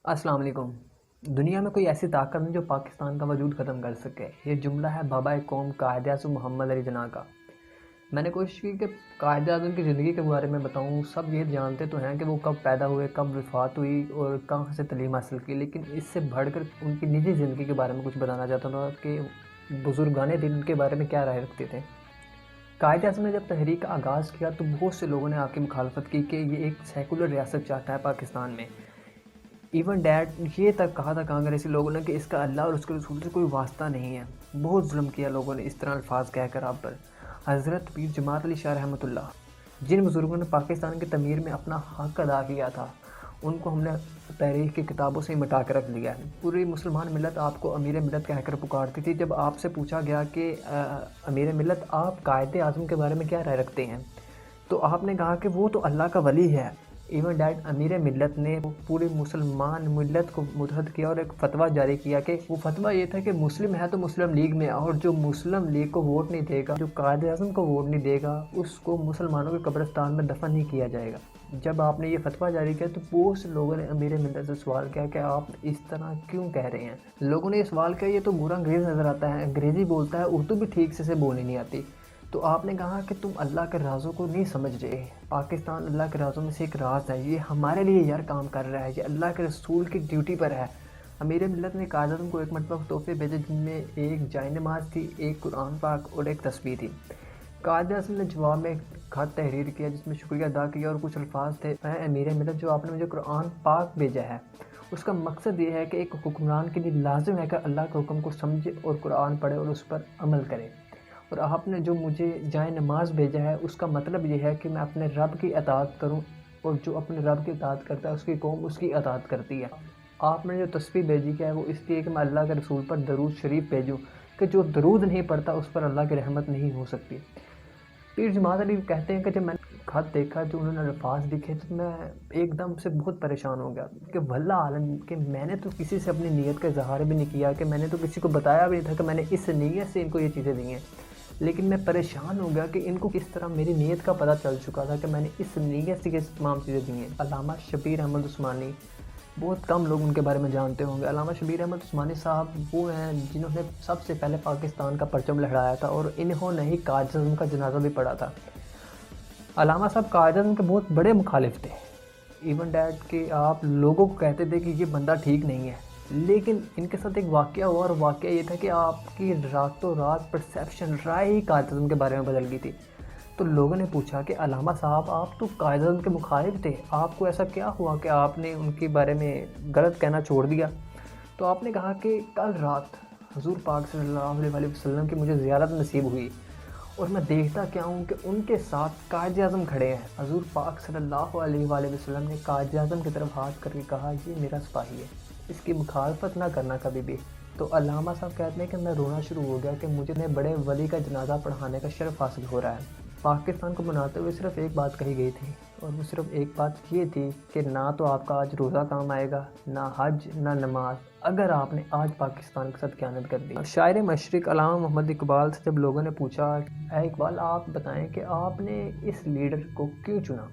अस्सलाम वालेकुम। दुनिया में कोई ऐसी ताकत नहीं जो पाकिस्तान का वजूद ख़त्म कर सके। ये जुमला है बाबा कौम कायद-ए-आज़म मोहम्मद अली जिन्ना का। मैंने कोशिश की कि कायद-ए-आज़म की ज़िंदगी के बारे में बताऊँ। सब ये जानते तो हैं कि वो कब पैदा हुए, कब वफ़ात हुई और कहाँ से तालीम हासिल की, लेकिन इससे बढ़कर उनकी निजी ज़िंदगी के बारे में कुछ बताना चाहता था कि बुज़ुर्गाने दिन उनके बारे में क्या राय रखते थे। कायद-ए-आज़म ने जब तहरीक का आगाज़ किया तो बहुत से लोगों ने आपकी मुखालफत की कि ये एक सेकुलर रियासत चाहता है पाकिस्तान में। इवन डैड ये तक कहा था कांग्रेसी लोगों ने कि इसका अल्लाह और उसके रसूल से कोई वास्ता नहीं है। बहुत जुल्म किया लोगों ने इस तरह अल्फाज कहकर आप पर। हज़रत पीर जमात अली शाह रहमतुल्लाह जिन बुज़ुर्गों ने पाकिस्तान की तमीर में अपना हक़ अदा किया था, उनको हमने तारीख़ की किताबों से ही मिटा के रख दिया है। पूरी मुसलमान मिलत आपको अमीर मिलत कहकर पुकारती थी। जब आपसे पूछा गया कि अमीर मिलत आप कायदे आज़म के बारे में क्या राय रखते हैं, तो आपने कहा कि वो तो अल्लाह का वली है। इवन डैड अमीर मिल्लत ने पूरी मुसलमान मिल्लत को मुतहद किया और एक फ़तवा जारी किया कि वो फ़तवा ये था कि मुस्लिम है तो मुस्लिम लीग में, और जो मुस्लिम लीग को वोट नहीं देगा, जो कायद-ए-आज़म को वोट नहीं देगा, उसको मुसलमानों के कब्रिस्तान में दफन नहीं किया जाएगा। जब आपने ये फ़तवा जारी किया तो बहुत से लोगों ने अमीर मिल्लत से सवाल किया कि आप इस तरह क्यों कह रहे हैं। लोगों ने ये सवाल किया ये तो बुरा अंग्रेज़ नज़र आता है, अंग्रेज़ी बोलता है, उर्दू भी ठीक से बोलनी नहीं आती। तो आपने कहा कि तुम अल्लाह के राज़ों को नहीं समझ रहे। पाकिस्तान अल्लाह के राज़ों में से एक राज़ है, ये हमारे लिए यार काम कर रहा है, ये अल्लाह के रसूल की ड्यूटी पर है। अमीर मिल्लत ने कायद-ए-आज़म को एक मरतबा तोहफ़े भेजे जिनमें एक जाए नमाज़ थी, एक कुरान पाक और एक तस्बीह थी। कायद-ए-आज़म ने जवाब में खत तहरीर किया जिसमें शुक्रिया अदा किया और कुछ अल्फाज थे, ऐ अमीर मिल्लत जो आपने मुझे कुरान पाक भेजा है, उसका मकसद ये है कि एक हुक्मरान के लिए लाजिम है कि अल्लाह के हुक्म को समझे और कुरान पढ़े और उस पर अमल करे। और आपने जो मुझे जाए नमाज़ भेजा है उसका मतलब ये है कि मैं अपने रब की अताअत करूं, और जो अपने रब की अताअत करता है उसकी कौम उसकी अताअत करती है। आपने जो तस्बीह भेजी है वो इसलिए कि मैं अल्लाह के रसूल पर दरूद शरीफ भेजूं कि जो दरूद नहीं पढ़ता उस पर अल्लाह की रहमत नहीं हो सकती। पीर जमात अली कहते हैं कि जब मैंने खत देखा, जो उन्होंने अल्फाज लिखे, तो मैं एकदम से बहुत परेशान हो गया कि वल्ला आलम कि मैंने तो किसी से अपनी नीयत का इज़हार भी नहीं किया, कि मैंने तो किसी को बताया भी नहीं था कि मैंने इस नीयत से इनको ये चीज़ें दी हैं। लेकिन मैं परेशान हो गया कि इनको किस तरह मेरी नीयत का पता चल चुका था कि मैंने इस नीयत से ये तमाम चीज़ें दी हैं। अल्लामा शबीर अहमद उस्मानी, बहुत कम लोग उनके बारे में जानते होंगे। अल्लामा शबीर अहमद उस्मानी साहब वो हैं जिन्होंने सबसे पहले पाकिस्तान का परचम लहराया था और इन्होंने ही कायद-ए-आज़म का जनाजा भी पढ़ा था। अल्लामा साहब कायद-ए-आज़म के बहुत बड़े मुखालिफ थे। इवन डैड के आप लोगों को कहते थे कि ये बंदा ठीक नहीं है, लेकिन इनके साथ एक वाक़या हुआ और वाक़या ये था कि आपकी रातों रात परसेप्शन राय ही कायद-ए-आज़म के बारे में बदल गई थी। तो लोगों ने पूछा कि अल्लामा साहब आप तो कायद-ए-आज़म के मुखालिफ थे, आपको ऐसा क्या हुआ कि आपने उनके बारे में गलत कहना छोड़ दिया? तो आपने कहा कि कल रात हुज़ूर पाक सल्लल्लाहु अलैहि वसल्लम की मुझे ज़ियारत नसीब हुई और मैं देखता क्या हूँ कि उनके साथ कायद-ए-आज़म खड़े हैं। हुज़ूर पाक सल्लल्लाहु अलैहि वसल्लम ने कायद-ए-आज़म की तरफ हाथ करके कहा, ये मेरा सिपाही है, इसकी मुखालफत ना करना कभी भी। तो अल्लामा साहब कहते हैं कि मैं रोना शुरू हो गया कि मुझे अपने बड़े वली का जनाजा पढ़ाने का शर्फ हासिल हो रहा है। पाकिस्तान को बनाते हुए सिर्फ़ एक बात कही गई थी, और वो सिर्फ़ एक बात ये थी कि ना तो आपका आज रोज़ा काम आएगा, ना हज, ना नमाज, अगर आपने आज पाकिस्तान के साथ ख़यानत कर दी। शायर मशरिक़ अल्लामा मोहम्मद इकबाल से जब लोगों ने पूछा, ऐ इकबाल आप बताएं कि आपने इस लीडर को क्यों चुना,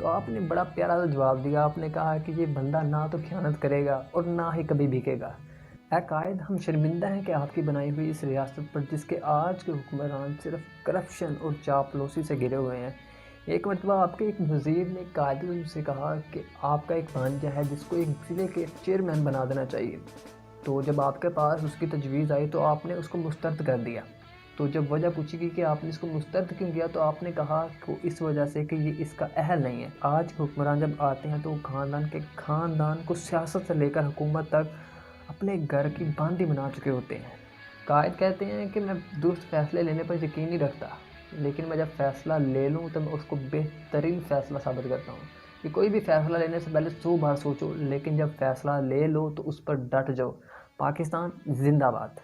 तो आपने बड़ा प्यारा सा जवाब दिया। आपने कहा कि ये बंदा ना तो ख़यानत करेगा और ना ही कभी बिकेगा। ऐ कायद, हम शर्मिंदा हैं कि आपकी बनाई हुई इस रियासत पर, जिसके आज के हुक्मरान सिर्फ करप्शन और चापलूसी से घिरे हुए हैं। एक मरतबा आपके एक वज़ीर ने कायद से कहा कि आपका एक भांजा है जिसको एक ज़िले के चेयरमैन बना देना चाहिए। तो जब आपके पास उसकी तजवीज़ आई तो आपने उसको मुस्तरद कर दिया। तो जब वजह पूछी गई कि आपने इसको मुस्तरद क्यों किया, तो आपने कहा कि इस वजह से कि ये इसका अहल नहीं है। आज के हुक्मरान जब आते हैं तो खानदान को सियासत से लेकर हुकूमत तक अपने घर की बांदी बना चुके होते हैं। कायद कहते हैं कि मैं दुरुस्त फ़ैसले लेने पर यकीन नहीं रखता, लेकिन मैं जब फ़ैसला ले लूँ तो मैं उसको बेहतरीन फ़ैसला साबित करता हूँ। कि कोई भी फ़ैसला लेने से पहले 100 बार सोचो, लेकिन जब फ़ैसला ले लो तो उस पर डट जाओ। पाकिस्तान ज़िंदाबाद।